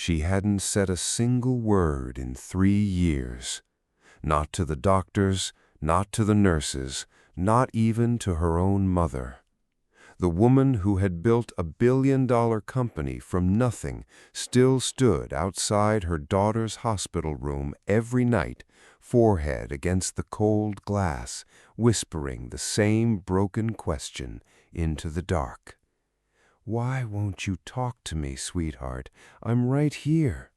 She hadn't said a single word in 3 years. Not to the doctors, not to the nurses, not even to her own mother. The woman who had built a billion-dollar company from nothing still stood outside her daughter's hospital room every night, forehead against the cold glass, whispering the same broken question into the dark. "Why won't you talk to me, sweetheart? I'm right here."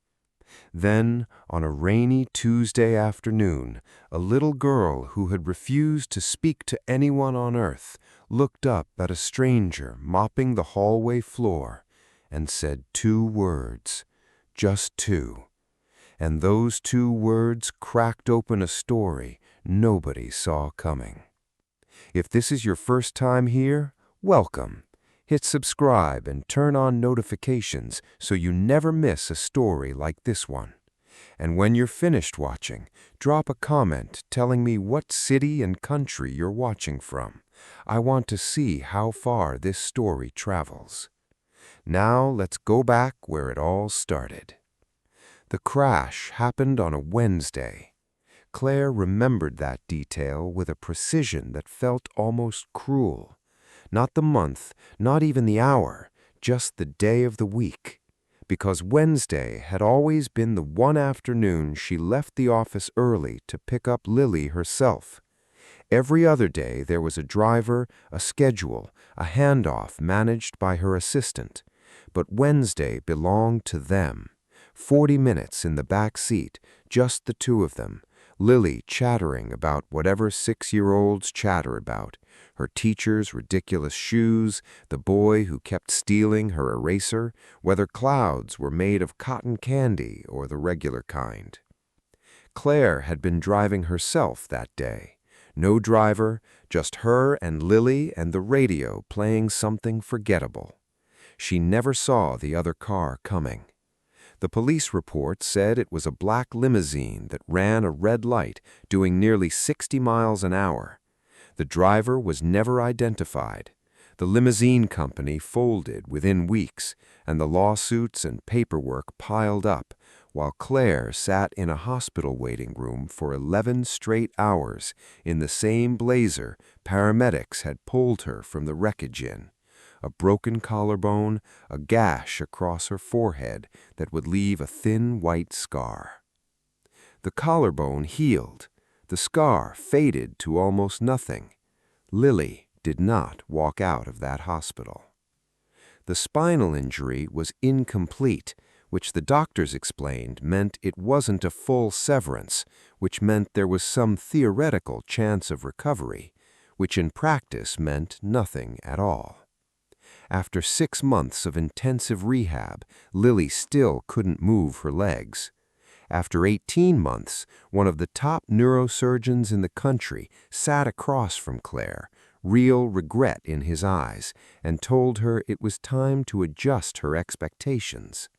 Then, on a rainy Tuesday afternoon, a little girl who had refused to speak to anyone on earth looked up at a stranger mopping the hallway floor and said 2 words, just 2. And those 2 words cracked open a story nobody saw coming. If this is your first time here, welcome. Hit subscribe and turn on notifications so you never miss a story like this one. And when you're finished watching, drop a comment telling me what city and country you're watching from. I want to see how far this story travels. Now let's go back where it all started. The crash happened on a Wednesday. Claire remembered that detail with a precision that felt almost cruel. Not the month, not even the hour, just the day of the week. Because Wednesday had always been the one afternoon she left the office early to pick up Lily herself. Every other day there was a driver, a schedule, a handoff managed by her assistant. But Wednesday belonged to them. 40 minutes in the back seat, just the 2 of them. Lily chattering about whatever 6-year-olds chatter about, her teacher's ridiculous shoes, the boy who kept stealing her eraser, whether clouds were made of cotton candy or the regular kind. Claire had been driving herself that day. No driver, just her and Lily and the radio playing something forgettable. She never saw the other car coming. The police report said it was a black limousine that ran a red light, doing nearly 60 miles an hour. The driver was never identified. The limousine company folded within weeks, and the lawsuits and paperwork piled up, while Claire sat in a hospital waiting room for 11 straight hours in the same blazer paramedics had pulled her from the wreckage in. A broken collarbone, a gash across her forehead that would leave a thin white scar. The collarbone healed. The scar faded to almost nothing. Lily did not walk out of that hospital. The spinal injury was incomplete, which the doctors explained meant it wasn't a full severance, which meant there was some theoretical chance of recovery, which in practice meant nothing at all. After 6 months of intensive rehab, Lily still couldn't move her legs. After 18 months, one of the top neurosurgeons in the country sat across from Claire, real regret in his eyes, and told her it was time to adjust her expectations.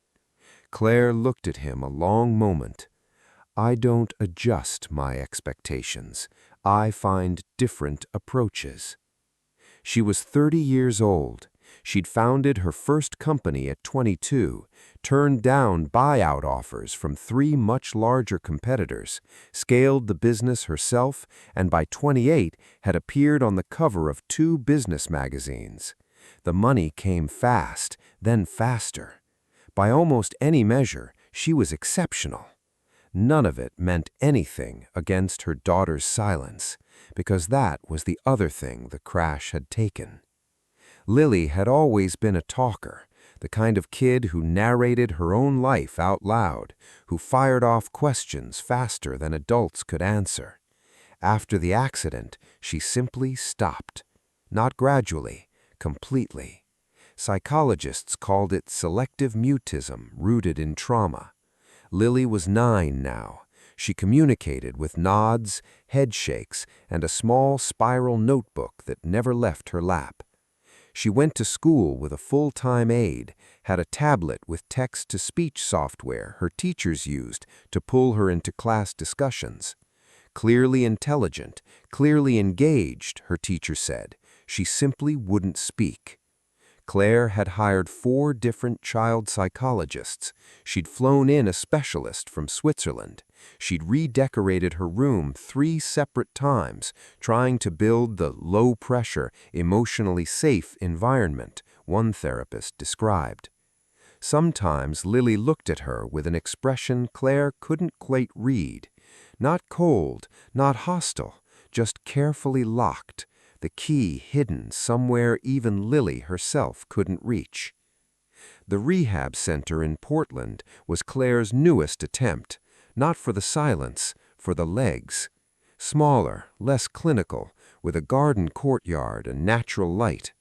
Claire looked at him a long moment. "I don't adjust my expectations. I find different approaches." She was 30 years old. She'd founded her first company at 22, turned down buyout offers from 3 much larger competitors, scaled the business herself, and by 28 had appeared on the cover of 2 business magazines. The money came fast, then faster. By almost any measure, she was exceptional. None of it meant anything against her daughter's silence, because that was the other thing the crash had taken. Lily had always been a talker, the kind of kid who narrated her own life out loud, who fired off questions faster than adults could answer. After the accident, she simply stopped. Not gradually, completely. Psychologists called it selective mutism rooted in trauma. Lily was 9 now. She communicated with nods, head shakes, and a small spiral notebook that never left her lap. She went to school with a full-time aide, had a tablet with text-to-speech software her teachers used to pull her into class discussions. Clearly intelligent, clearly engaged, her teacher said. She simply wouldn't speak. Claire had hired 4 different child psychologists. She'd flown in a specialist from Switzerland. She'd redecorated her room 3 separate times, trying to build the low-pressure, emotionally safe environment one therapist described. Sometimes Lily looked at her with an expression Claire couldn't quite read. Not cold, not hostile, just carefully locked, the key hidden somewhere even Lily herself couldn't reach. The rehab center in Portland was Claire's newest attempt, not for the silence, for the legs. Smaller, less clinical, with a garden courtyard and natural light.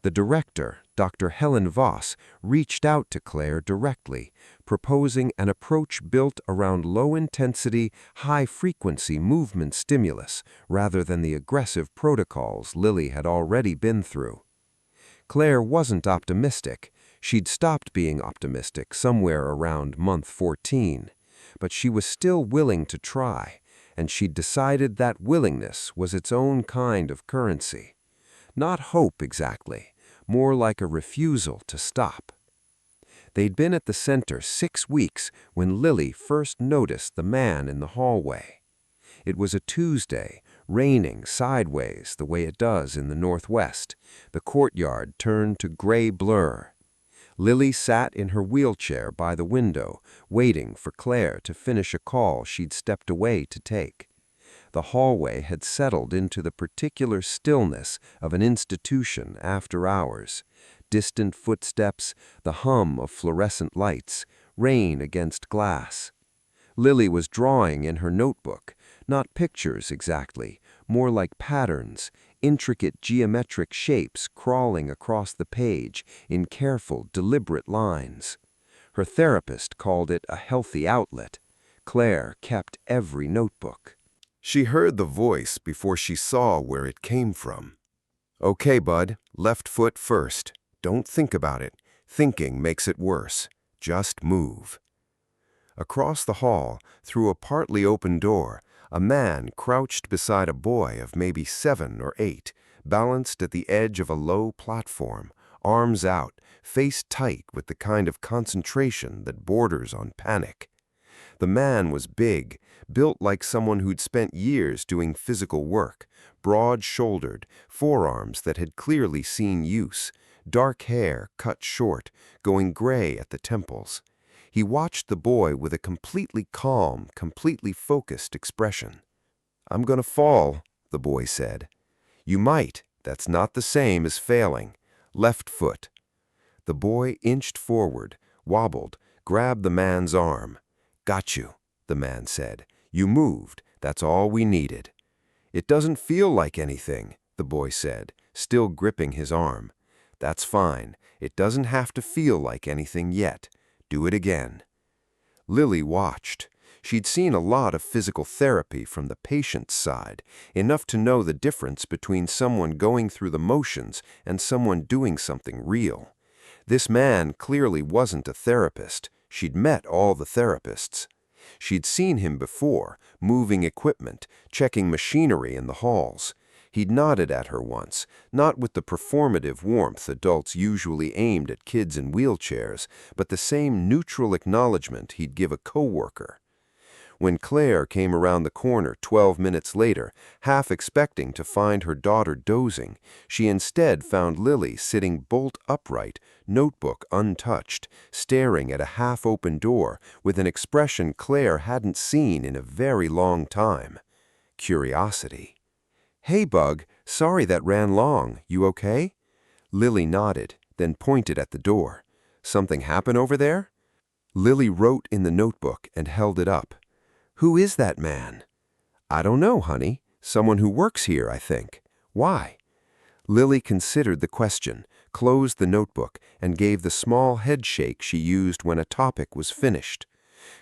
The director, Dr. Helen Voss, reached out to Claire directly, proposing an approach built around low-intensity, high-frequency movement stimulus rather than the aggressive protocols Lily had already been through. Claire wasn't optimistic. She'd stopped being optimistic somewhere around month 14, but she was still willing to try, and she'd decided that willingness was its own kind of currency. Not hope exactly, more like a refusal to stop. They'd been at the center 6 weeks when Lily first noticed the man in the hallway. It was a Tuesday, raining sideways the way it does in the Northwest. The courtyard turned to gray blur. Lily sat in her wheelchair by the window, waiting for Claire to finish a call she'd stepped away to take. The hallway had settled into the particular stillness of an institution after hours. Distant footsteps, the hum of fluorescent lights, rain against glass. Lily was drawing in her notebook, not pictures exactly, more like patterns, intricate geometric shapes crawling across the page in careful, deliberate lines. Her therapist called it a healthy outlet. Claire kept every notebook. She heard the voice before she saw where it came from. "Okay, bud, left foot first. Don't think about it. Thinking makes it worse. Just move." Across the hall, through a partly open door, a man crouched beside a boy of maybe 7 or 8, balanced at the edge of a low platform, arms out, face tight with the kind of concentration that borders on panic. The man was big, built like someone who'd spent years doing physical work, broad-shouldered, forearms that had clearly seen use, dark hair cut short, going gray at the temples. He watched the boy with a completely calm, completely focused expression. "I'm gonna fall," the boy said. "You might. That's not the same as failing. Left foot." The boy inched forward, wobbled, grabbed the man's arm. "Got you," the man said. "You moved. That's all we needed." "It doesn't feel like anything," the boy said, still gripping his arm. "That's fine. It doesn't have to feel like anything yet. Do it again." Lily watched. She'd seen a lot of physical therapy from the patient's side, enough to know the difference between someone going through the motions and someone doing something real. This man clearly wasn't a therapist. She'd met all the therapists. She'd seen him before, moving equipment, checking machinery in the halls. He'd nodded at her once, not with the performative warmth adults usually aimed at kids in wheelchairs, but the same neutral acknowledgement he'd give a coworker. When Claire came around the corner 12 minutes later, half expecting to find her daughter dozing, she instead found Lily sitting bolt upright, notebook untouched, staring at a half-open door with an expression Claire hadn't seen in a very long time. Curiosity. "Hey, Bug, sorry that ran long. You okay?" Lily nodded, then pointed at the door. "Something happen over there?" Lily wrote in the notebook and held it up. "Who is that man?" "I don't know, honey. Someone who works here, I think. Why?" Lily considered the question, closed the notebook, and gave the small head shake she used when a topic was finished.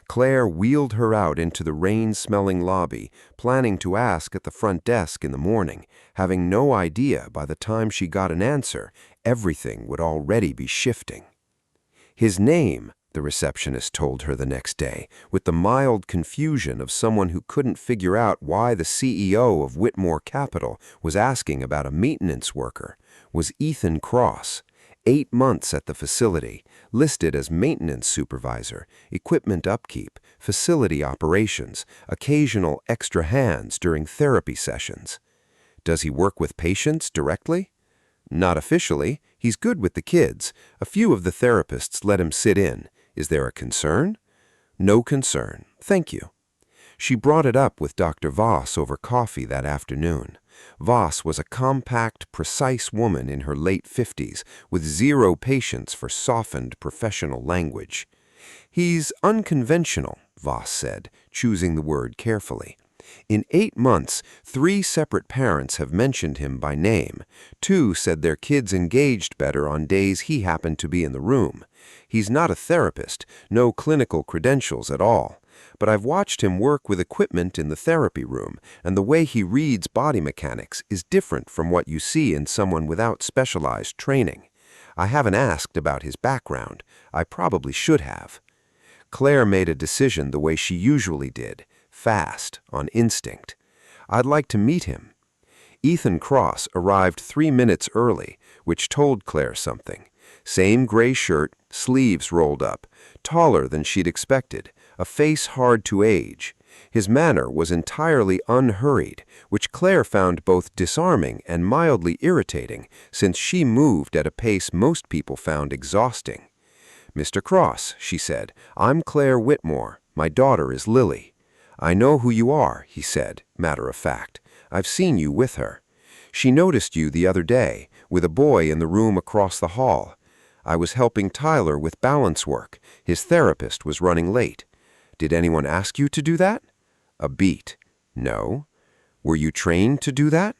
Claire wheeled her out into the rain-smelling lobby, planning to ask at the front desk in the morning, having no idea by the time she got an answer, everything would already be shifting. "His name," the receptionist told her the next day, with the mild confusion of someone who couldn't figure out why the CEO of Whitmore Capital was asking about a maintenance worker, was Ethan Cross, 8 months at the facility, listed as maintenance supervisor, equipment upkeep, facility operations, occasional extra hands during therapy sessions. Does he work with patients directly? Not officially. He's good with the kids. A few of the therapists let him sit in. Is there a concern? No concern. Thank you. She brought it up with Dr. Voss over coffee that afternoon. Voss was a compact, precise woman in her late 50s with zero patience for softened professional language. He's unconventional, Voss said, choosing the word carefully. In 8 months, 3 separate parents have mentioned him by name. 2 said their kids engaged better on days he happened to be in the room. He's not a therapist, no clinical credentials at all. But I've watched him work with equipment in the therapy room, and the way he reads body mechanics is different from what you see in someone without specialized training. I haven't asked about his background. I probably should have. Claire made a decision the way she usually did, fast, on instinct. I'd like to meet him. Ethan Cross arrived 3 minutes early, which told Claire something. Same gray shirt, sleeves rolled up, taller than she'd expected, a face hard to age. His manner was entirely unhurried, which Claire found both disarming and mildly irritating, since she moved at a pace most people found exhausting. "Mr. Cross," she said, "I'm Claire Whitmore. My daughter is Lily." "I know who you are," he said, matter of fact. "I've seen you with her. She noticed you the other day, with a boy in the room across the hall. I was helping Tyler with balance work. His therapist was running late. Did anyone ask you to do that?" A beat. "No." "Were you trained to do that?"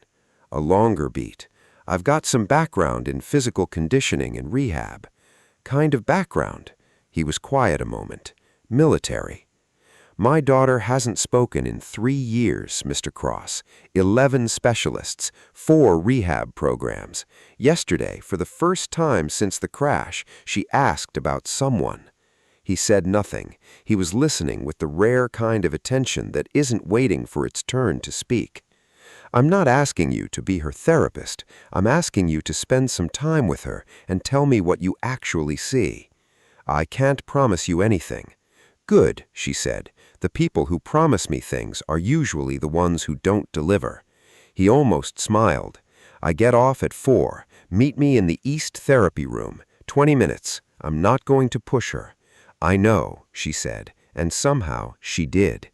A longer beat. "I've got some background in physical conditioning and rehab." "Kind of background?" He was quiet a moment. "Military." "My daughter hasn't spoken in 3 years, Mr. Cross. 11 specialists, 4 rehab programs. Yesterday, for the first time since the crash, she asked about someone." He said nothing. He was listening with the rare kind of attention that isn't waiting for its turn to speak. "I'm not asking you to be her therapist. I'm asking you to spend some time with her and tell me what you actually see." "I can't promise you anything." "Good," she said. "The people who promise me things are usually the ones who don't deliver." He almost smiled. "I get off at 4. Meet me in the East Therapy Room. 20 minutes. I'm not going to push her." "I know," she said, and somehow she did.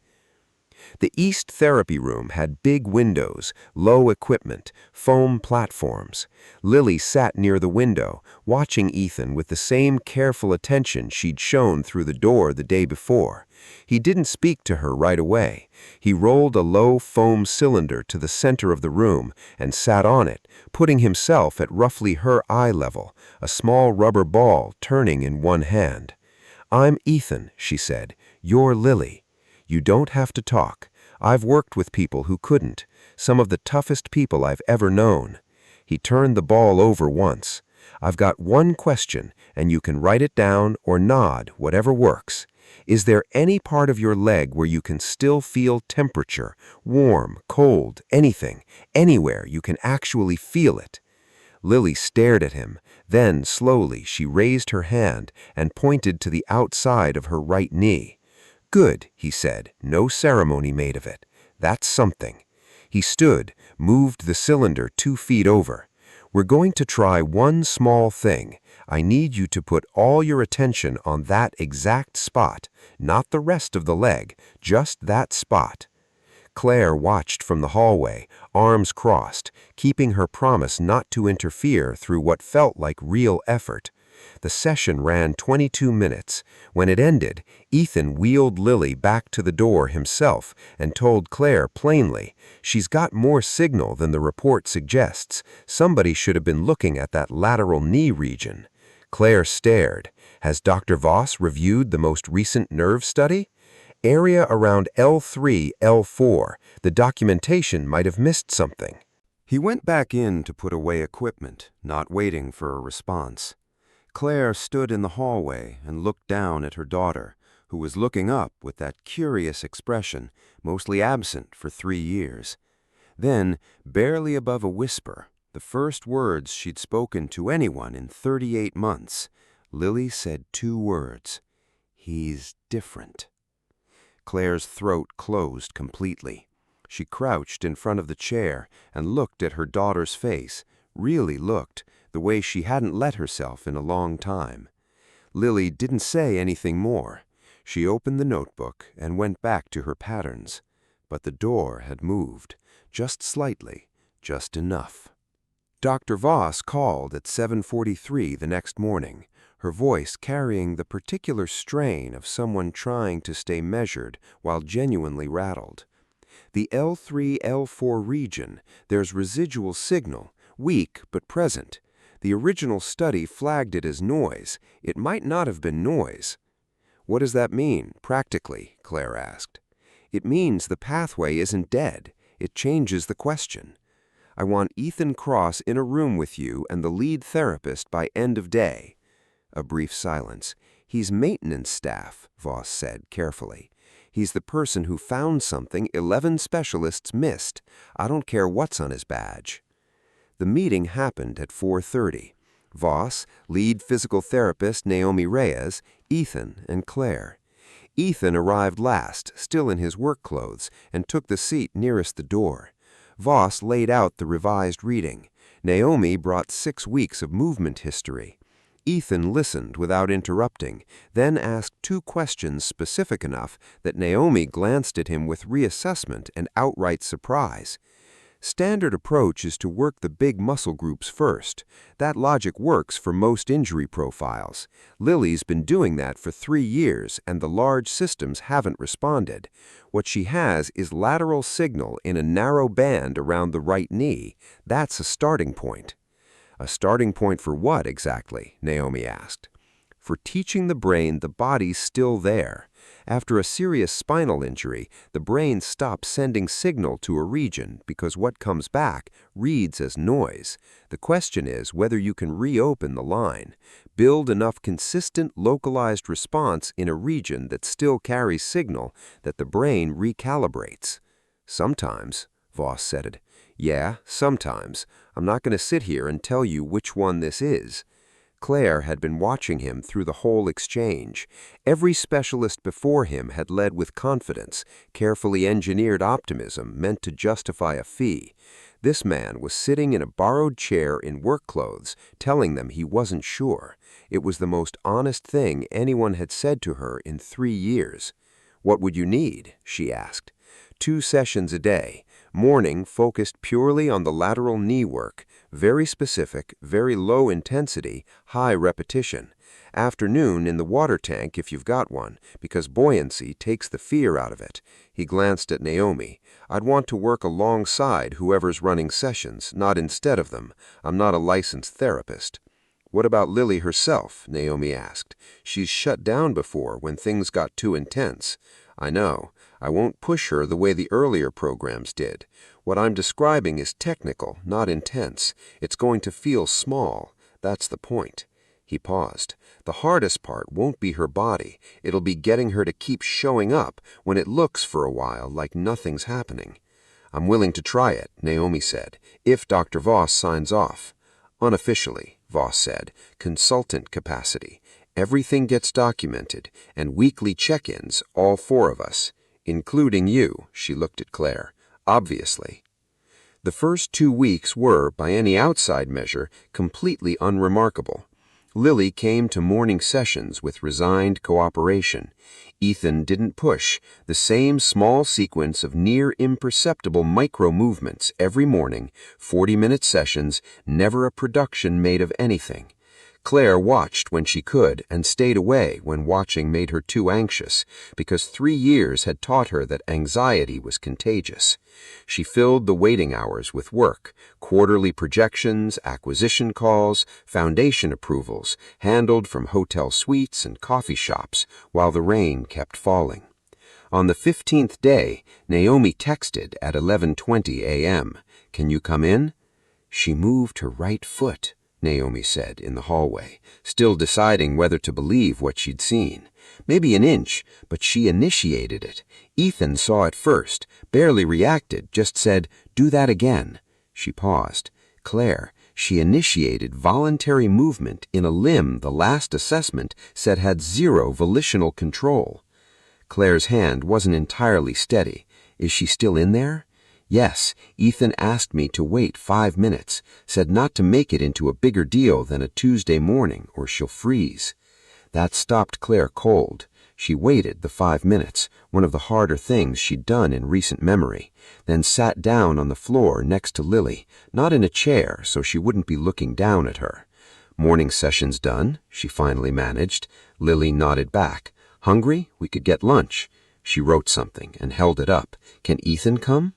The East Therapy Room had big windows, low equipment, foam platforms. Lily sat near the window, watching Ethan with the same careful attention she'd shown through the door the day before. He didn't speak to her right away. He rolled a low foam cylinder to the center of the room and sat on it, putting himself at roughly her eye level, a small rubber ball turning in one hand. "I'm Ethan," she said. "You're Lily. You don't have to talk. I've worked with people who couldn't, some of the toughest people I've ever known." He turned the ball over once. "I've got one question, and you can write it down or nod, whatever works. Is there any part of your leg where you can still feel temperature, warm, cold, anything, anywhere you can actually feel it?" Lily stared at him. Then, slowly, she raised her hand and pointed to the outside of her right knee. "Good," he said, no ceremony made of it. "That's something." He stood, moved the cylinder 2 feet over. "We're going to try one small thing. I need you to put all your attention on that exact spot, not the rest of the leg, just that spot." Claire watched from the hallway, arms crossed, keeping her promise not to interfere through what felt like real effort. The session ran 22 minutes. When it ended, Ethan wheeled Lily back to the door himself and told Claire plainly, "She's got more signal than the report suggests. Somebody should have been looking at that lateral knee region." Claire stared. "Has Dr. Voss reviewed the most recent nerve study?" "Area around L3, L4. The documentation might have missed something." He went back in to put away equipment, not waiting for a response. Claire stood in the hallway and looked down at her daughter, who was looking up with that curious expression, mostly absent for 3 years. Then, barely above a whisper, The first words she'd spoken to anyone in 38 months. Lily said 2 words. "He's different." Claire's throat closed completely. She crouched in front of the chair and looked at her daughter's face, really looked, the way she hadn't let herself in a long time. Lily didn't say anything more. She opened the notebook and went back to her patterns. But the door had moved, just slightly, just enough. Dr. Voss called at 7:43 the next morning, her voice carrying the particular strain of someone trying to stay measured while genuinely rattled. The L3-L4 region, there's residual signal, weak but present. The original study flagged it as noise. It might not have been noise. "What does that mean, practically?" Claire asked. "It means the pathway isn't dead. It changes the question. I want Ethan Cross in a room with you and the lead therapist by end of day." A brief silence. "He's maintenance staff," Voss said carefully. "He's the person who found something 11 specialists missed. I don't care what's on his badge." The meeting happened at 4:30. Voss, lead physical therapist Naomi Reyes, Ethan, and Claire. Ethan arrived last, still in his work clothes, and took the seat nearest the door. Voss laid out the revised reading. Naomi brought 6 weeks of movement history. Ethan listened without interrupting, then asked 2 questions specific enough that Naomi glanced at him with reassessment and outright surprise. Standard approach is to work the big muscle groups first. That logic works for most injury profiles. Lily's been doing that for 3 years, and the large systems haven't responded. What she has is lateral signal in a narrow band around the right knee. That's a starting point. "A starting point for what exactly?" Naomi asked. "For teaching the brain the body's still there. After a serious spinal injury, the brain stops sending signal to a region because what comes back reads as noise. The question is whether you can reopen the line, build enough consistent localized response in a region that still carries signal that the brain recalibrates." "Sometimes," Voss said it. "Yeah, sometimes. I'm not going to sit here and tell you which one this is." Claire had been watching him through the whole exchange. Every specialist before him had led with confidence, carefully engineered optimism meant to justify a fee. This man was sitting in a borrowed chair in work clothes, telling them he wasn't sure. It was the most honest thing anyone had said to her in 3 years. "What would you need?" she asked. 2 sessions a day. Morning focused purely on the lateral knee work, very specific, very low intensity, high repetition. Afternoon in the water tank if you've got one, because buoyancy takes the fear out of it. He glanced at Naomi. "I'd want to work alongside whoever's running sessions, not instead of them. I'm not a licensed therapist." "What about Lily herself?" Naomi asked. "She's shut down before when things got too intense." "I know. I won't push her the way the earlier programs did. What I'm describing is technical, not intense. It's going to feel small. That's the point." He paused. "The hardest part won't be her body. It'll be getting her to keep showing up when it looks for a while like nothing's happening." "I'm willing to try it," Naomi said, "if Dr. Voss signs off." "Unofficially," Voss said, "consultant capacity. Everything gets documented, and weekly check-ins, all 4 of us. Including you," she looked at Claire. "Obviously." The first 2 weeks were, by any outside measure, completely unremarkable. Lily came to morning sessions with resigned cooperation. Ethan didn't push. The same small sequence of near imperceptible micro-movements every morning, 40-minute sessions, never a production made of anything. Claire watched when she could and stayed away when watching made her too anxious, because 3 years had taught her that anxiety was contagious. She filled the waiting hours with work, quarterly projections, acquisition calls, foundation approvals, handled from hotel suites and coffee shops while the rain kept falling. On the 15th day, Naomi texted at 11:20 a.m., "Can you come in?" "She moved her right foot," Naomi said in the hallway, still deciding whether to believe what she'd seen. "Maybe an inch, but she initiated it. Ethan saw it first, barely reacted, just said, 'Do that again.'" She paused. Claire, she initiated voluntary movement in a limb the last assessment said had zero volitional control. Claire's hand wasn't entirely steady. Is she still in there? Yes, Ethan asked me to wait 5 minutes, said not to make it into a bigger deal than a Tuesday morning or she'll freeze. That stopped Claire cold. She waited the 5 minutes, one of the harder things she'd done in recent memory, then sat down on the floor next to Lily, not in a chair so she wouldn't be looking down at her. Morning session's done, she finally managed. Lily nodded back. Hungry? We could get lunch. She wrote something and held it up. Can Ethan come?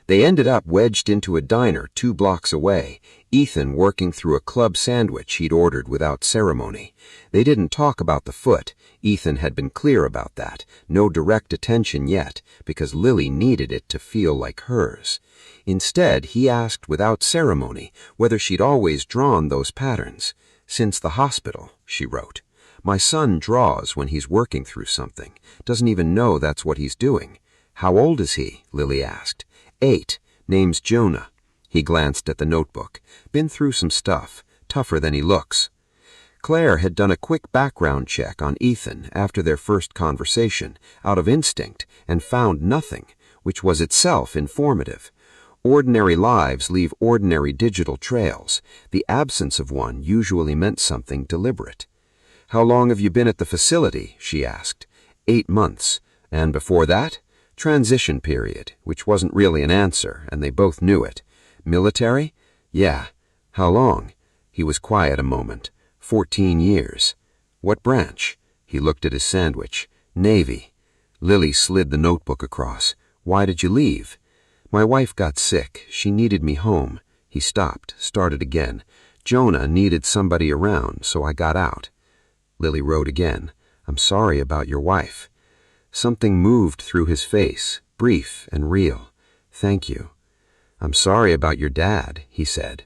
They ended up wedged into a diner 2 blocks away, Ethan working through a club sandwich he'd ordered without ceremony. They didn't talk about the foot. Ethan had been clear about that. No direct attention yet, because Lily needed it to feel like hers. Instead, he asked without ceremony whether she'd always drawn those patterns. Since the hospital, she wrote. My son draws when he's working through something. Doesn't even know that's what he's doing. How old is he? Lily asked. 8. Name's Jonah. He glanced at the notebook. Been through some stuff. Tougher than he looks. Claire had done a quick background check on Ethan after their first conversation, out of instinct, and found nothing, which was itself informative. Ordinary lives leave ordinary digital trails. The absence of one usually meant something deliberate. How long have you been at the facility? She asked. 8 months. And before that? Transition period, which wasn't really an answer, and they both knew it. Military? Yeah. How long? He was quiet a moment. 14 years. What branch? He looked at his sandwich. Navy. Lily slid the notebook across. Why did you leave? My wife got sick. She needed me home. He stopped, started again. Jonah needed somebody around, so I got out. Lily wrote again. I'm sorry about your wife. Something moved through his face, brief and real. Thank you. I'm sorry about your dad, he said.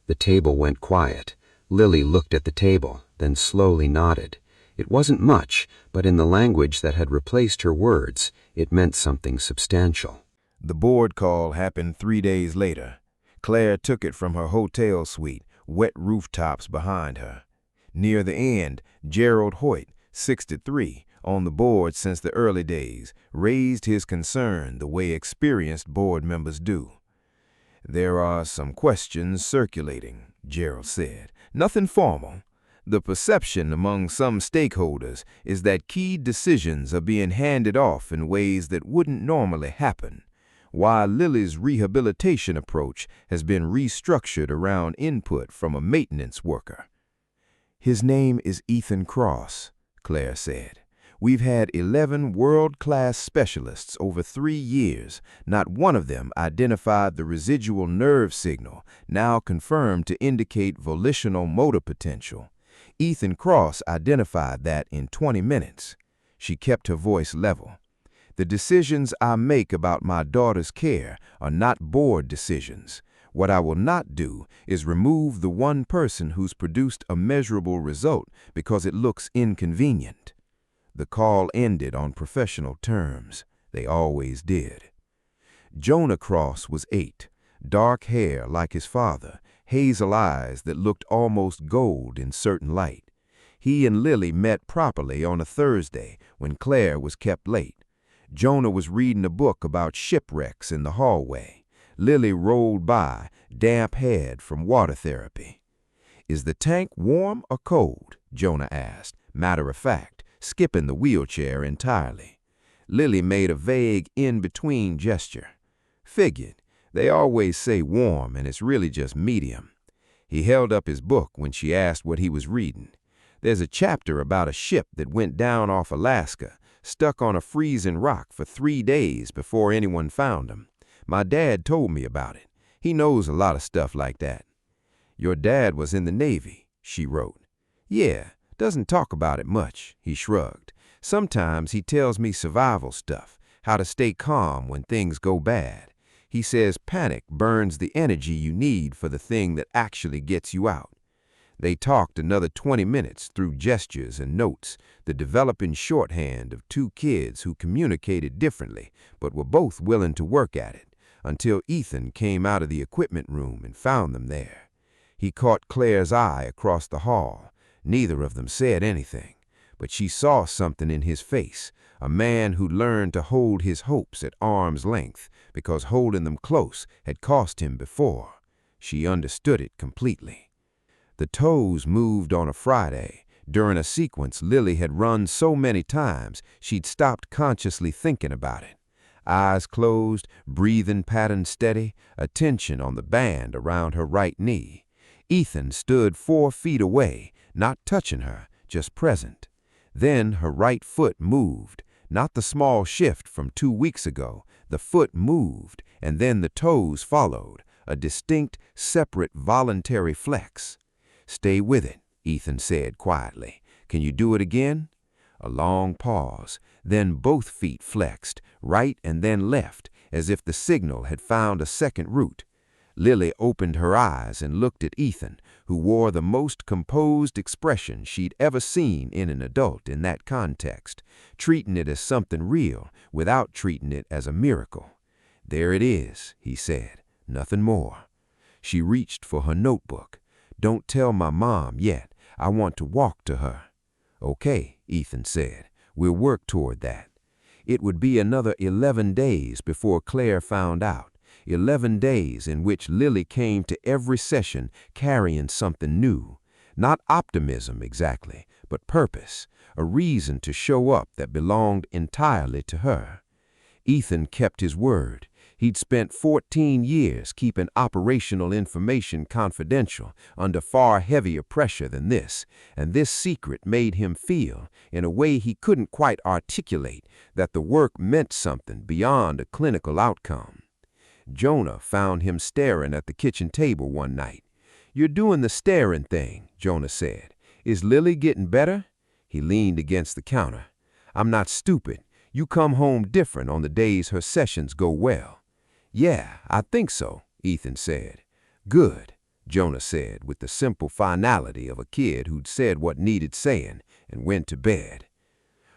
The table went quiet. Lily looked at the table, then slowly nodded. It wasn't much, but in the language that had replaced her words, it meant something substantial. The board call happened 3 days later. Claire took it from her hotel suite, wet rooftops behind her. Near the end, Gerald Hoyt, 63, on the board since the early days, raised his concern the way experienced board members do. There are some questions circulating, Gerald said. Nothing formal. The perception among some stakeholders is that key decisions are being handed off in ways that wouldn't normally happen, while Lily's rehabilitation approach has been restructured around input from a maintenance worker. His name is Ethan Cross, Claire said. We've had 11 world-class specialists over 3 years. Not one of them identified the residual nerve signal, now confirmed to indicate volitional motor potential. Ethan Cross identified that in 20 minutes. She kept her voice level. The decisions I make about my daughter's care are not board decisions. What I will not do is remove the one person who's produced a measurable result because it looks inconvenient. The call ended on professional terms. They always did. Jonah Cross was 8, dark hair like his father, hazel eyes that looked almost gold in certain light. He and Lily met properly on a Thursday when Claire was kept late. Jonah was reading a book about shipwrecks in the hallway. Lily rolled by, damp-haired from water therapy. Is the tank warm or cold? Jonah asked, matter of fact, skipping the wheelchair entirely. Lily made a vague in-between gesture. Figured. They always say warm, and it's really just medium. He held up his book when she asked what he was reading. There's a chapter about a ship that went down off Alaska, stuck on a freezing rock for 3 days before anyone found him. My dad told me about it. He knows a lot of stuff like that. Your dad was in the Navy, she wrote. Yeah. Doesn't talk about it much, he shrugged. Sometimes he tells me survival stuff, how to stay calm when things go bad. He says panic burns the energy you need for the thing that actually gets you out. They talked another 20 minutes through gestures and notes, the developing shorthand of 2 kids who communicated differently, but were both willing to work at it. until Ethan came out of the equipment room and found them there. He caught Claire's eye across the hall. Neither of them said anything, but she saw something in his face, a man who learned to hold his hopes at arm's length because holding them close had cost him before. She understood it completely. The toes moved on a Friday, during a sequence Lily had run so many times she'd stopped consciously thinking about it. Eyes closed, breathing pattern steady, attention on the band around her right knee. Ethan stood 4 feet away, not touching her, just present. Then her right foot moved, not the small shift from 2 weeks ago. The foot moved, and then the toes followed, a distinct, separate, voluntary flex. "Stay with it," Ethan said quietly. "Can you do it again?" A long pause, then both feet flexed, right and then left, as if the signal had found a second route. Lily opened her eyes and looked at Ethan, who wore the most composed expression she'd ever seen in an adult in that context, treating it as something real without treating it as a miracle. "There it is," he said, "nothing more." She reached for her notebook. "Don't tell my mom yet. I want to walk to her." "Okay," Ethan said. "We'll work toward that." It would be another 11 days before Claire found out. 11 days in which Lily came to every session carrying something new. Not optimism exactly, but purpose, a reason to show up that belonged entirely to her. Ethan kept his word. He'd spent 14 years keeping operational information confidential under far heavier pressure than this, and this secret made him feel, in a way he couldn't quite articulate, that the work meant something beyond a clinical outcome. Jonah found him staring at the kitchen table one night. "You're doing the staring thing," Jonah said. "Is Lily getting better?" He leaned against the counter. "I'm not stupid. You come home different on the days her sessions go well." "Yeah, I think so," Ethan said. "Good," Jonah said with the simple finality of a kid who'd said what needed saying and went to bed.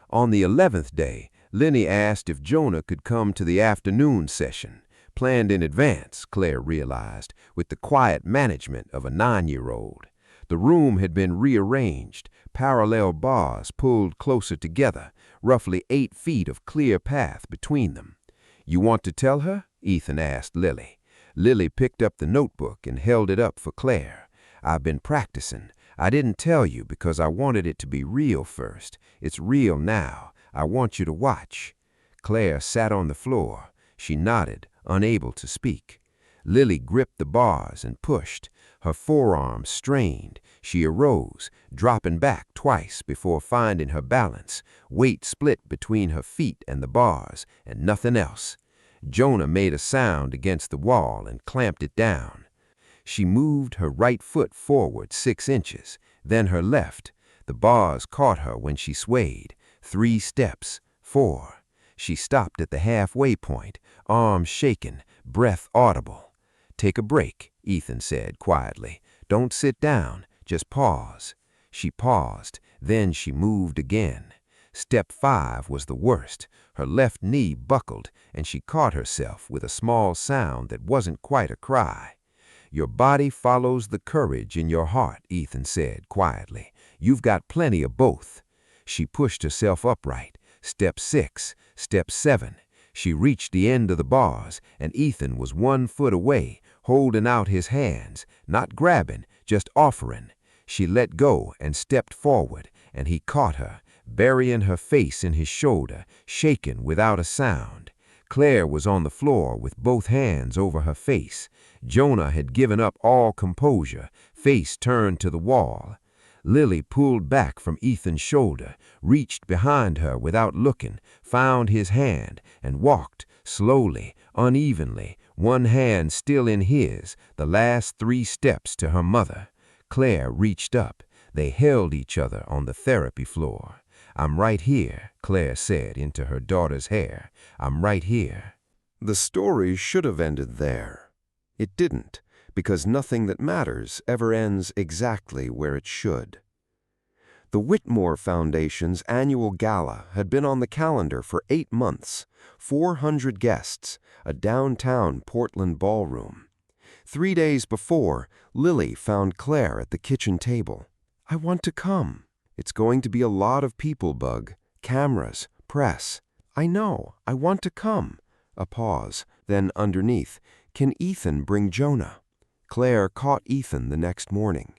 On the 11th day, Lenny asked if Jonah could come to the afternoon session. Planned in advance, Claire realized, with the quiet management of a 9-year-old. The room had been rearranged, parallel bars pulled closer together, roughly 8 feet of clear path between them. "You want to tell her?" Ethan asked Lily. Lily picked up the notebook and held it up for Claire. "I've been practicing. I didn't tell you because I wanted it to be real first. It's real now. I want you to watch." Claire sat on the floor. She nodded, unable to speak. Lily gripped the bars and pushed. Her forearms strained. She arose, dropping back twice before finding her balance. Weight split between her feet and the bars, and nothing else. Jonah made a sound against the wall and clamped it down. She moved her right foot forward 6 inches, then her left. The bars caught her when she swayed. 3 steps, 4. She stopped at the halfway point, arms shaking, breath audible. "Take a break," Ethan said quietly. "Don't sit down, just pause." She paused, then she moved again. Step 5 was the worst. Her left knee buckled, and she caught herself with a small sound that wasn't quite a cry. "Your body follows the courage in your heart," Ethan said quietly. "You've got plenty of both." She pushed herself upright. Step 6, step 7. She reached the end of the bars, and Ethan was 1 foot away, holding out his hands, not grabbing, just offering. She let go and stepped forward, and he caught her, burying her face in his shoulder, shaken without a sound. Claire was on the floor with both hands over her face. Jonah had given up all composure, face turned to the wall. Lily pulled back from Ethan's shoulder, reached behind her without looking, found his hand, and walked, slowly, unevenly, one hand still in his, the last 3 steps to her mother. Claire reached up. They held each other on the therapy floor. "I'm right here," Claire said into her daughter's hair. "I'm right here." The story should have ended there. It didn't, because nothing that matters ever ends exactly where it should. The Whitmore Foundation's annual gala had been on the calendar for 8 months, 400 guests, a downtown Portland ballroom. 3 days before, Lily found Claire at the kitchen table. "I want to come." "It's going to be a lot of people, Bug. Cameras, press." "I know. I want to come." A pause. Then underneath, "Can Ethan bring Jonah?" Claire caught Ethan the next morning.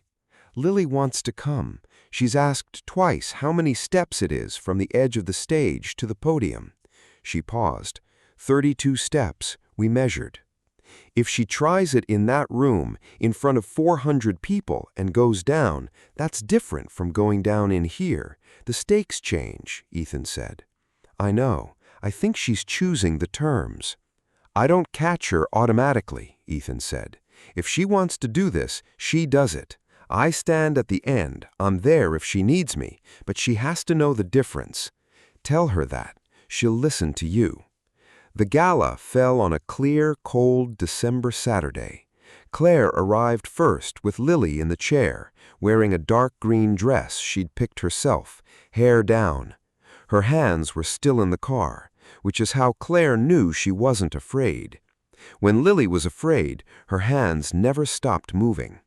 "Lily wants to come. She's asked twice how many steps it is from the edge of the stage to the podium." She paused. 32 steps, we measured. "If she tries it in that room, in front of 400 people, and goes down, that's different from going down in here. The stakes change," Ethan said. "I know. I think she's choosing the terms." "I don't catch her automatically," Ethan said. "If she wants to do this, she does it. I stand at the end. I'm there if she needs me, but she has to know the difference. Tell her that. She'll listen to you." The gala fell on a clear, cold December Saturday. Claire arrived first with Lily in the chair, wearing a dark green dress she'd picked herself, hair down. Her hands were still in the car, which is how Claire knew she wasn't afraid. When Lily was afraid, her hands never stopped moving.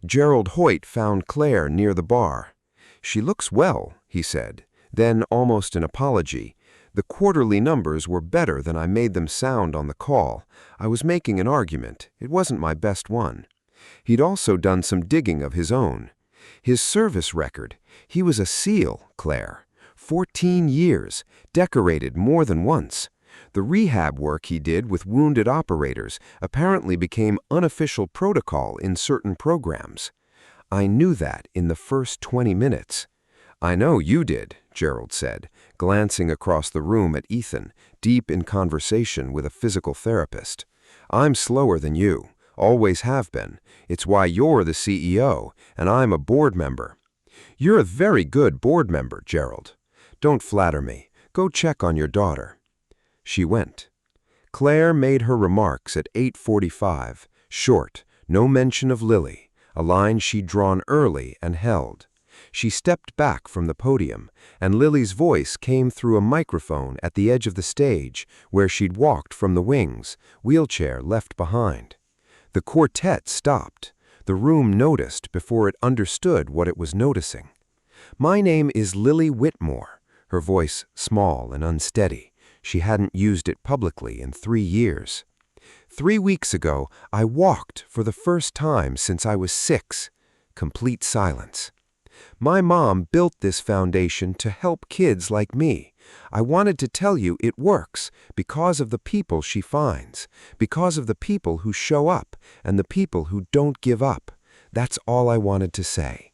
Gerald Hoyt found Claire near the bar. "She looks well," he said. Then, almost an apology, "The quarterly numbers were better than I made them sound on the call. I was making an argument. It wasn't my best one." He'd also done some digging of his own. His service record. He was a SEAL, Claire. 14 years, decorated more than once. The rehab work he did with wounded operators apparently became unofficial protocol in certain programs. "I knew that in the first 20 minutes. "I know you did," Gerald said, glancing across the room at Ethan, deep in conversation with a physical therapist. "I'm slower than you, always have been. It's why you're the CEO, and I'm a board member." "You're a very good board member, Gerald." "Don't flatter me. Go check on your daughter." She went. Claire made her remarks at 8:45, short, no mention of Lily, a line she'd drawn early and held. She stepped back from the podium, and Lily's voice came through a microphone at the edge of the stage, where she'd walked from the wings, wheelchair left behind. The quartet stopped. The room noticed before it understood what it was noticing. "My name is Lily Whitmore," her voice small and unsteady. She hadn't used it publicly in 3 years. "3 weeks ago, I walked for the first time since I was 6. Complete silence. "My mom built this foundation to help kids like me. I wanted to tell you it works because of the people she finds, because of the people who show up and the people who don't give up. That's all I wanted to say."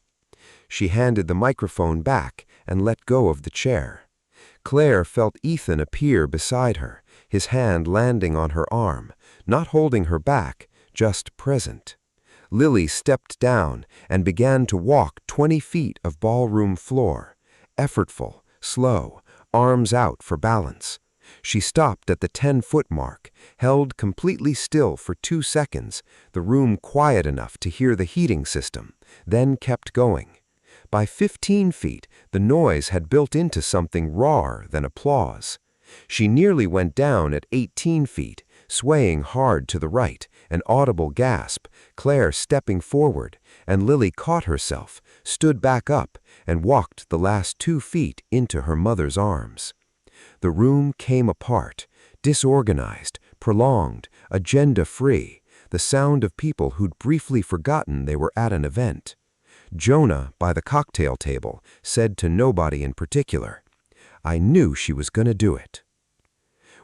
She handed the microphone back and let go of the chair. Claire felt Ethan appear beside her, his hand landing on her arm, not holding her back, just present. Lily stepped down and began to walk 20 feet of ballroom floor, effortful, slow, arms out for balance. She stopped at the 10-foot mark, held completely still for 2 seconds, the room quiet enough to hear the heating system, then kept going. By 15 feet, the noise had built into something rawer than applause. She nearly went down at 18 feet, swaying hard to the right, an audible gasp, Claire stepping forward, and Lily caught herself, stood back up, and walked the last 2 feet into her mother's arms. The room came apart, disorganized, prolonged, agenda-free, the sound of people who'd briefly forgotten they were at an event. Jonah, by the cocktail table, said to nobody in particular, "I knew she was going to do it."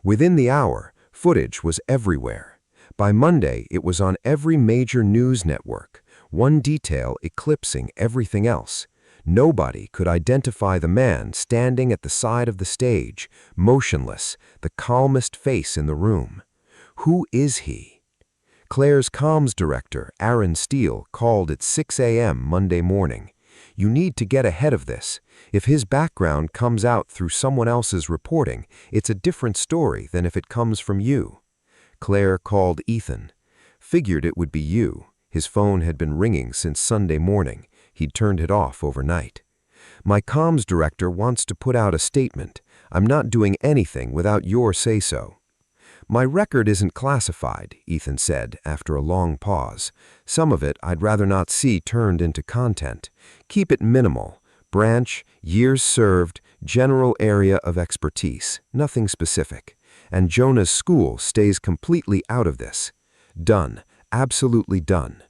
Within the hour, footage was everywhere. By Monday, it was on every major news network, one detail eclipsing everything else. Nobody could identify the man standing at the side of the stage, motionless, the calmest face in the room. Who is he? Claire's comms director, Aaron Steele, called at 6 a.m. Monday morning. "You need to get ahead of this. If his background comes out through someone else's reporting, it's a different story than if it comes from you." Claire called Ethan. "Figured it would be you." His phone had been ringing since Sunday morning. He'd turned it off overnight. My comms director wants to put out a statement. I'm not doing anything without your say-so. My record isn't classified, Ethan said after a long pause. Some of it I'd rather not see turned into content. Keep it minimal. Branch, years served, general area of expertise, nothing specific. And Jonah's school stays completely out of this. Done. Absolutely done.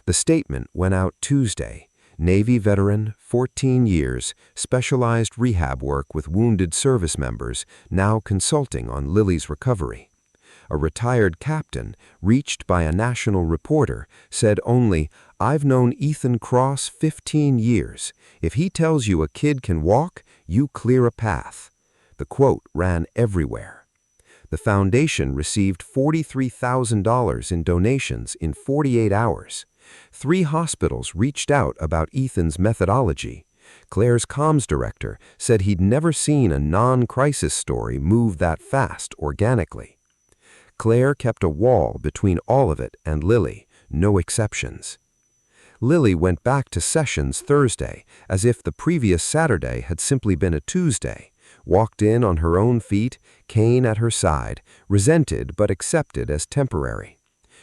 The statement went out Tuesday. Navy veteran, 14 years, specialized rehab work with wounded service members, now consulting on Lily's recovery. A retired captain, reached by a national reporter, said only, "I've known Ethan Cross 15 years. If he tells you a kid can walk, you clear a path." The quote ran everywhere. The foundation received $43,000 in donations in 48 hours. 3 hospitals reached out about Ethan's methodology. Claire's comms director said he'd never seen a non-crisis story move that fast organically. Claire kept a wall between all of it and Lily, no exceptions. Lily went back to sessions Thursday as if the previous Saturday had simply been a Tuesday, walked in on her own feet, cane at her side, resented but accepted as temporary.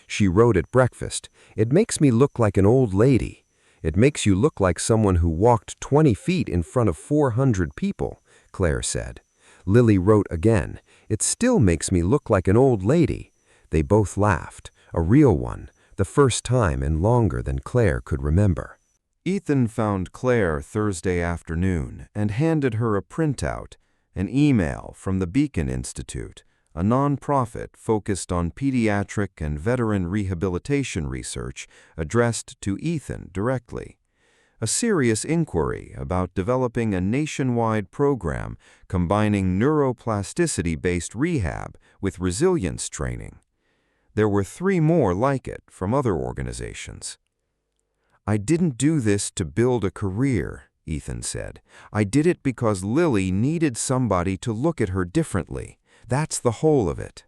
She wrote at breakfast, "It makes me look like an old lady. It makes you look like someone who walked 20 feet in front of 400 people, Claire said. Lily wrote again, "It still makes me look like an old lady." They both laughed, a real one, the first time in longer than Claire could remember. Ethan found Claire Thursday afternoon and handed her a printout, an email from the Beacon Institute, a nonprofit focused on pediatric and veteran rehabilitation research addressed to Ethan directly. A serious inquiry about developing a nationwide program combining neuroplasticity-based rehab with resilience training. There were 3 more like it from other organizations. "I didn't do this to build a career," Ethan said. "I did it because Lily needed somebody to look at her differently. That's the whole of it."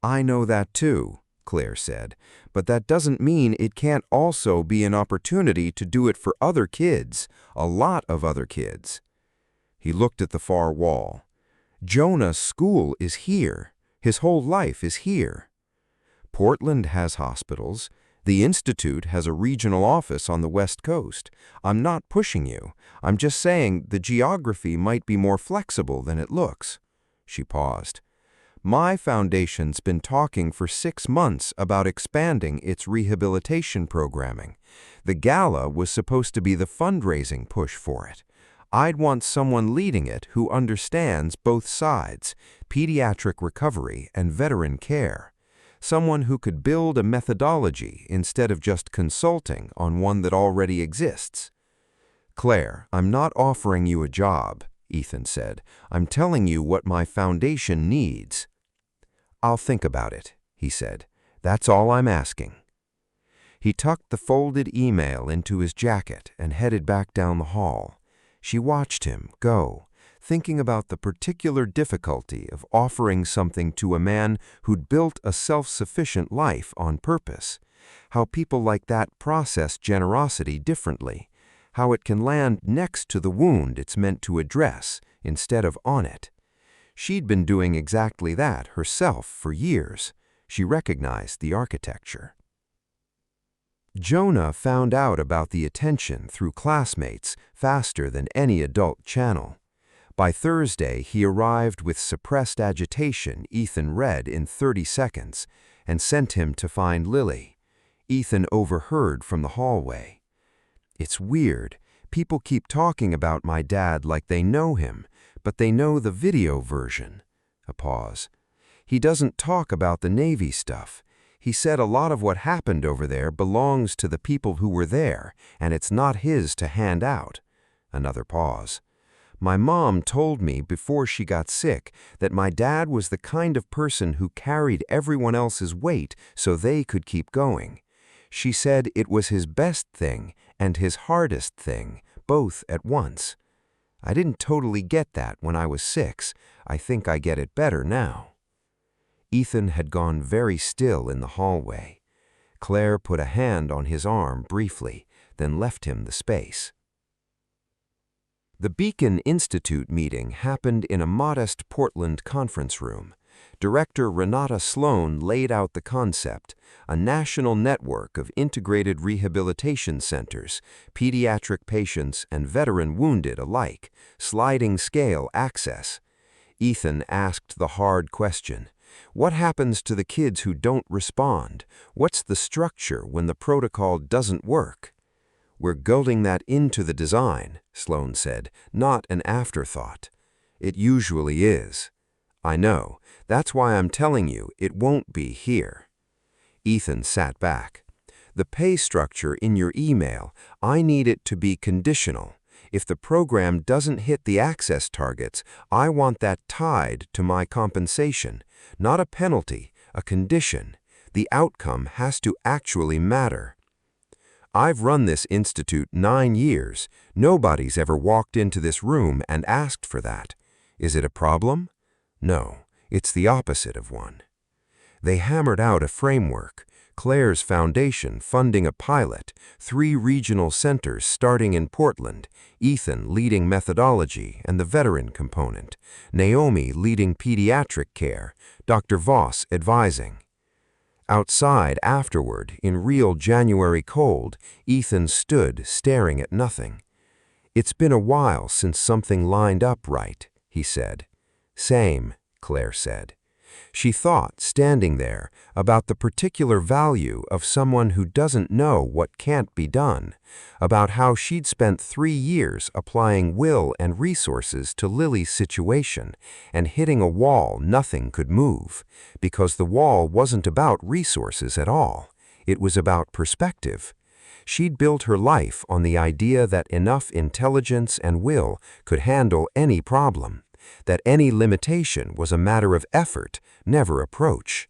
"I know that too," Claire said, "but that doesn't mean it can't also be an opportunity to do it for other kids, a lot of other kids." He looked at the far wall. "Jonah's school is here. His whole life is here. Portland has hospitals. The Institute has a regional office on the West Coast. I'm not pushing you. I'm just saying the geography might be more flexible than it looks." She paused. "My foundation's been talking for 6 months about expanding its rehabilitation programming. The gala was supposed to be the fundraising push for it. I'd want someone leading it who understands both sides, pediatric recovery and veteran care. Someone who could build a methodology instead of just consulting on one that already exists." "Claire, I'm not offering you a job," Ethan said. "I'm telling you what my foundation needs." "I'll think about it," he said. "That's all I'm asking." He tucked the folded email into his jacket and headed back down the hall. She watched him go, thinking about the particular difficulty of offering something to a man who'd built a self-sufficient life on purpose, how people like that process generosity differently, how it can land next to the wound it's meant to address instead of on it. She'd been doing exactly that herself for years. She recognized the architecture. Jonah found out about the attention through classmates faster than any adult channel. By Thursday, he arrived with suppressed agitation Ethan read in 30 seconds and sent him to find Lily. Ethan overheard from the hallway. "It's weird. People keep talking about my dad like they know him, but they know the video version." A pause. "He doesn't talk about the Navy stuff. He said a lot of what happened over there belongs to the people who were there, and it's not his to hand out." Another pause. "My mom told me before she got sick that my dad was the kind of person who carried everyone else's weight so they could keep going. She said it was his best thing and his hardest thing, both at once. I didn't totally get that when I was 6. I think I get it better now." Ethan had gone very still in the hallway. Claire put a hand on his arm briefly, then left him the space. The Beacon Institute meeting happened in a modest Portland conference room. Director Renata Sloan laid out the concept, a national network of integrated rehabilitation centers, pediatric patients and veteran wounded alike, sliding scale access. Ethan asked the hard question. What happens to the kids who don't respond? What's the structure when the protocol doesn't work? We're building that into the design, Sloan said, not an afterthought. It usually is. I know. That's why I'm telling you it won't be here. Ethan sat back. The pay structure in your email, I need it to be conditional. If the program doesn't hit the access targets, I want that tied to my compensation. Not a penalty, a condition. The outcome has to actually matter. I've run this institute 9 years. Nobody's ever walked into this room and asked for that. Is it a problem? No, it's the opposite of one. They hammered out a framework. Claire's foundation funding a pilot, 3 regional centers starting in Portland, Ethan leading methodology and the veteran component, Naomi leading pediatric care, Dr. Voss advising. Outside afterward, in real January cold, Ethan stood staring at nothing. It's been a while since something lined up right, he said. Same, Claire said. She thought, standing there, about the particular value of someone who doesn't know what can't be done, about how she'd spent 3 years applying will and resources to Lily's situation and hitting a wall nothing could move, because the wall wasn't about resources at all. It was about perspective. She'd built her life on the idea that enough intelligence and will could handle any problem, that any limitation was a matter of effort, never approach.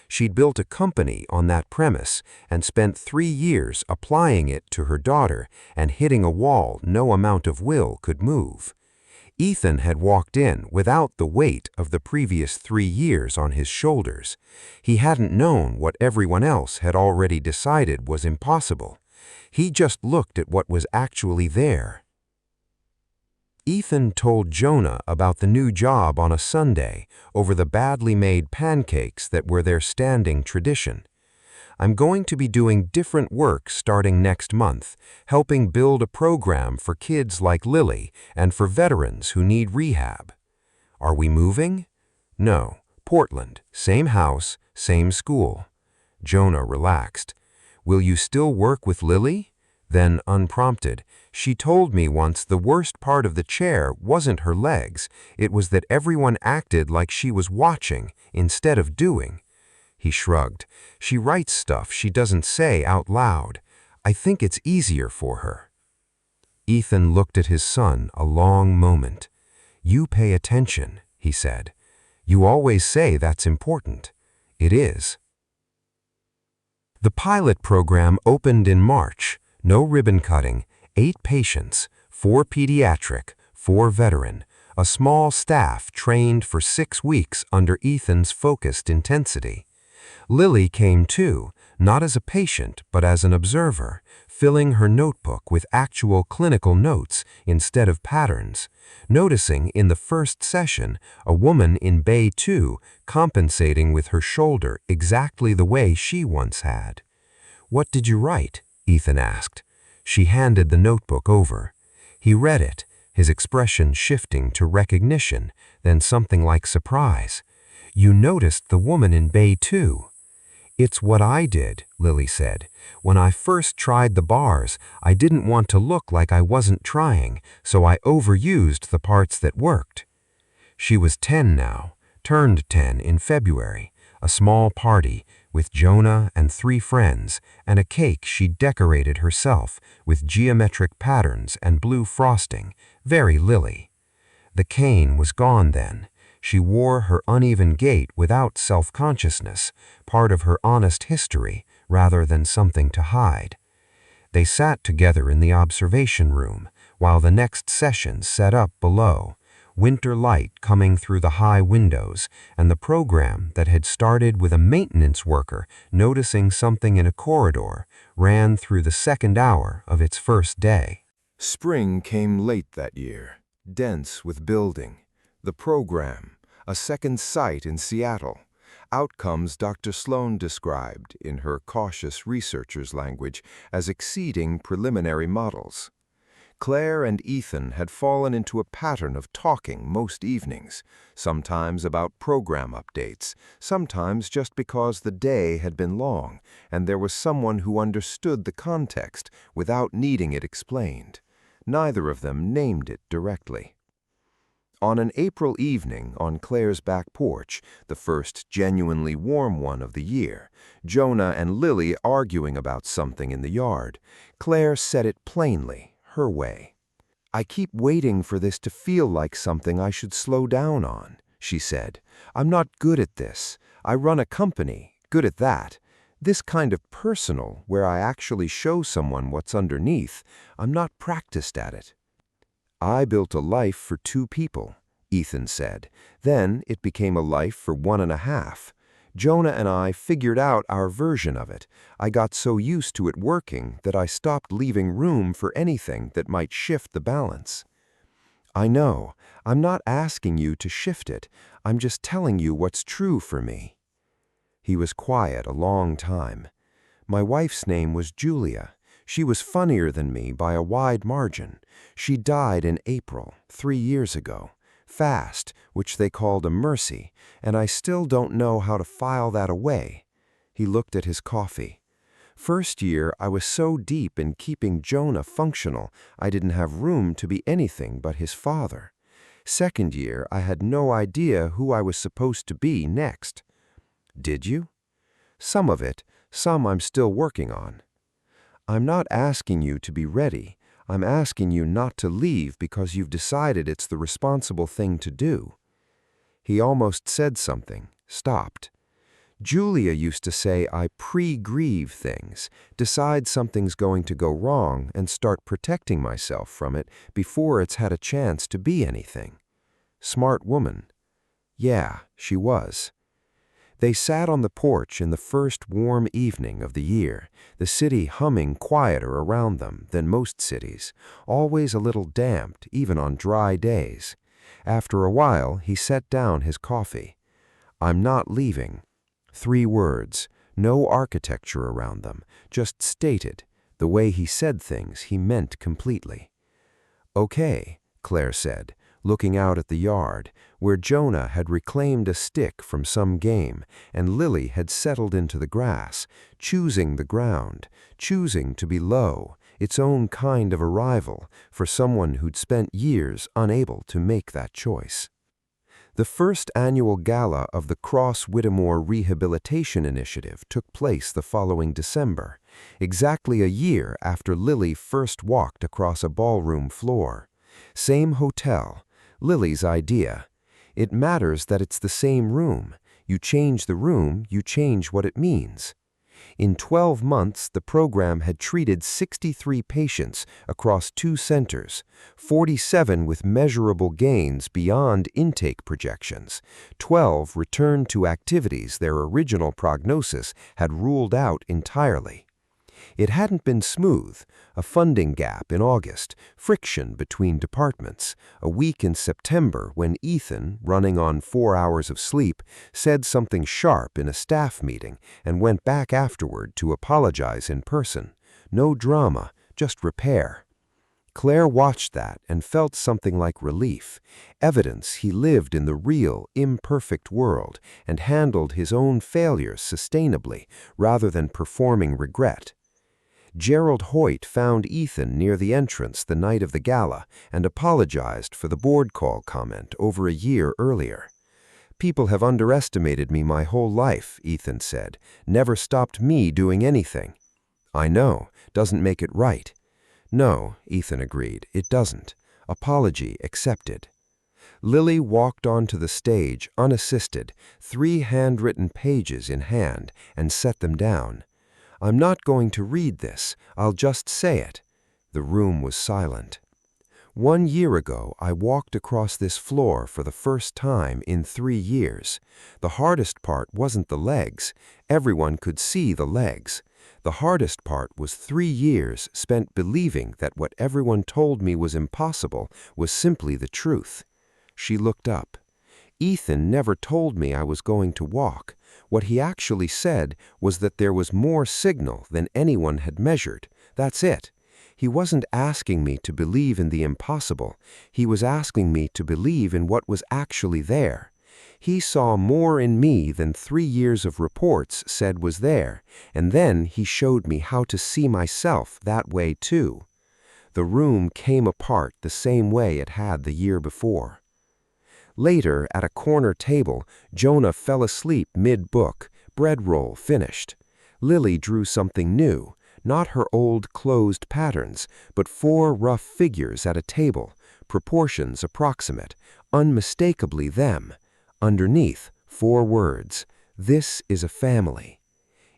She'd built a company on that premise and spent 3 years applying it to her daughter and hitting a wall no amount of will could move. Ethan had walked in without the weight of the previous 3 years on his shoulders. He hadn't known what everyone else had already decided was impossible. He just looked at what was actually there. Ethan told Jonah about the new job on a Sunday over the badly made pancakes that were their standing tradition. I'm going to be doing different work starting next month, helping build a program for kids like Lily and for veterans who need rehab. Are we moving? No. Portland, same house, same school. Jonah relaxed. Will you still work with Lily? Then, unprompted, she told me once the worst part of the chair wasn't her legs, it was that everyone acted like she was watching instead of doing. He shrugged. She writes stuff she doesn't say out loud. I think it's easier for her. Ethan looked at his son a long moment. You pay attention, he said. You always say that's important. It is. The pilot program opened in March. No ribbon cutting, 8 patients, 4 pediatric, 4 veteran, a small staff trained for 6 weeks under Ethan's focused intensity. Lily came too, not as a patient but as an observer, filling her notebook with actual clinical notes instead of patterns, noticing in the first session a woman in Bay 2 compensating with her shoulder exactly the way she once had. What did you write? Ethan asked. She handed the notebook over. He read it, his expression shifting to recognition, then something like surprise. You noticed the woman in Bay 2. It's what I did, Lily said. When I first tried the bars, I didn't want to look like I wasn't trying, so I overused the parts that worked. She was 10 now, turned 10 in February, a small party, with Jonah and 3 friends, and a cake she decorated herself with geometric patterns and blue frosting, very Lily. The cane was gone then. She wore her uneven gait without self-consciousness, part of her honest history rather than something to hide. They sat together in the observation room while the next session set up below, winter light coming through the high windows, and the program that had started with a maintenance worker noticing something in a corridor ran through the second hour of its first day. Spring came late that year, dense with building. The program, a second site in Seattle. Outcomes Dr. Sloan described, in her cautious researcher's language, as exceeding preliminary models. Claire and Ethan had fallen into a pattern of talking most evenings, sometimes about program updates, sometimes just because the day had been long and there was someone who understood the context without needing it explained. Neither of them named it directly. On an April evening on Claire's back porch, the first genuinely warm one of the year, Jonah and Lily arguing about something in the yard, Claire said it plainly, her way. "I keep waiting for this to feel like something I should slow down on," she said. "I'm not good at this. I run a company, good at that. This kind of personal, where I actually show someone what's underneath, I'm not practiced at it." "I built a life for 2 people," Ethan said. "Then it became a life for 1.5. Jonah and I figured out our version of it. I got so used to it working that I stopped leaving room for anything that might shift the balance." "I know. I'm not asking you to shift it. I'm just telling you what's true for me." He was quiet a long time. "My wife's name was Julia. She was funnier than me by a wide margin. She died in April, 3 years ago. Fast, which they called a mercy, and I still don't know how to file that away." He looked at his coffee. "First year, I was so deep in keeping Jonah functional, I didn't have room to be anything but his father. Second year, I had no idea who I was supposed to be next." "Did you?" "Some of it, some I'm still working on." "I'm not asking you to be ready. I'm asking you not to leave because you've decided it's the responsible thing to do." He almost said something, stopped. "Julia used to say I pre-grieve things, decide something's going to go wrong and start protecting myself from it before it's had a chance to be anything." "Smart woman." "Yeah, she was." They sat on the porch in the first warm evening of the year, the city humming quieter around them than most cities, always a little damped even on dry days. After a while, he set down his coffee. "I'm not leaving." 3 words, no architecture around them, just stated. The way he said things, he meant completely. "Okay," Claire said, looking out at the yard, where Jonah had reclaimed a stick from some game and Lily had settled into the grass, choosing the ground, choosing to be low, its own kind of arrival for someone who'd spent years unable to make that choice. The first annual gala of the Whitmore Rehabilitation Initiative took place the following December, exactly a year after Lily first walked across a ballroom floor. Same hotel, Lily's idea. It matters that it's the same room. You change the room, you change what it means. In 12 months, the program had treated 63 patients across 2 centers, 47 with measurable gains beyond intake projections, 12 returned to activities their original prognosis had ruled out entirely. It hadn't been smooth, a funding gap in August, friction between departments, a week in September when Ethan, running on 4 hours of sleep, said something sharp in a staff meeting and went back afterward to apologize in person. No drama, just repair. Claire watched that and felt something like relief, evidence he lived in the real, imperfect world and handled his own failures sustainably rather than performing regret. Gerald Hoyt found Ethan near the entrance the night of the gala and apologized for the board call comment over a year earlier. "People have underestimated me my whole life," Ethan said. "Never stopped me doing anything." "I know. Doesn't make it right." "No," Ethan agreed, "it doesn't. Apology accepted." Lily walked onto the stage unassisted, 3 handwritten pages in hand, and set them down. "I'm not going to read this. I'll just say it." The room was silent. "1 year ago, I walked across this floor for the first time in 3 years. The hardest part wasn't the legs. Everyone could see the legs. The hardest part was 3 years spent believing that what everyone told me was impossible was simply the truth. She looked up. Ethan never told me I was going to walk. What he actually said was that there was more signal than anyone had measured. That's it. He wasn't asking me to believe in the impossible. He was asking me to believe in what was actually there. He saw more in me than 3 years of reports said was there, and then he showed me how to see myself that way too. The room came apart the same way it had the year before. Later, at a corner table, Jonah fell asleep mid-book, bread roll finished. Lily drew something new, not her old closed patterns, but 4 rough figures at a table, proportions approximate, unmistakably them. Underneath, 4 words, "This is a family."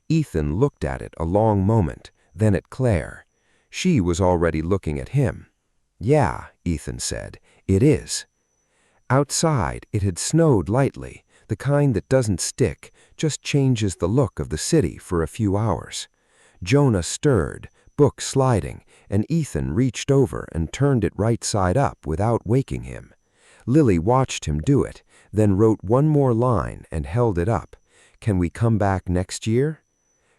Ethan looked at it a long moment, then at Claire. She was already looking at him. "Yeah," Ethan said, "it is." Outside, it had snowed lightly, the kind that doesn't stick, just changes the look of the city for a few hours. Jonah stirred, book sliding, and Ethan reached over and turned it right side up without waking him. Lily watched him do it, then wrote one more line and held it up. "Can we come back next year?"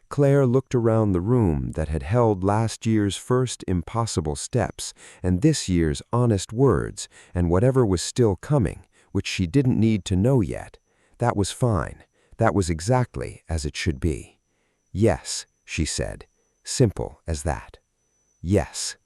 Claire looked around the room that had held last year's first impossible steps and this year's honest words and whatever was still coming, which she didn't need to know yet. That was fine. That was exactly as it should be. "Yes," she said. Simple as that. "Yes."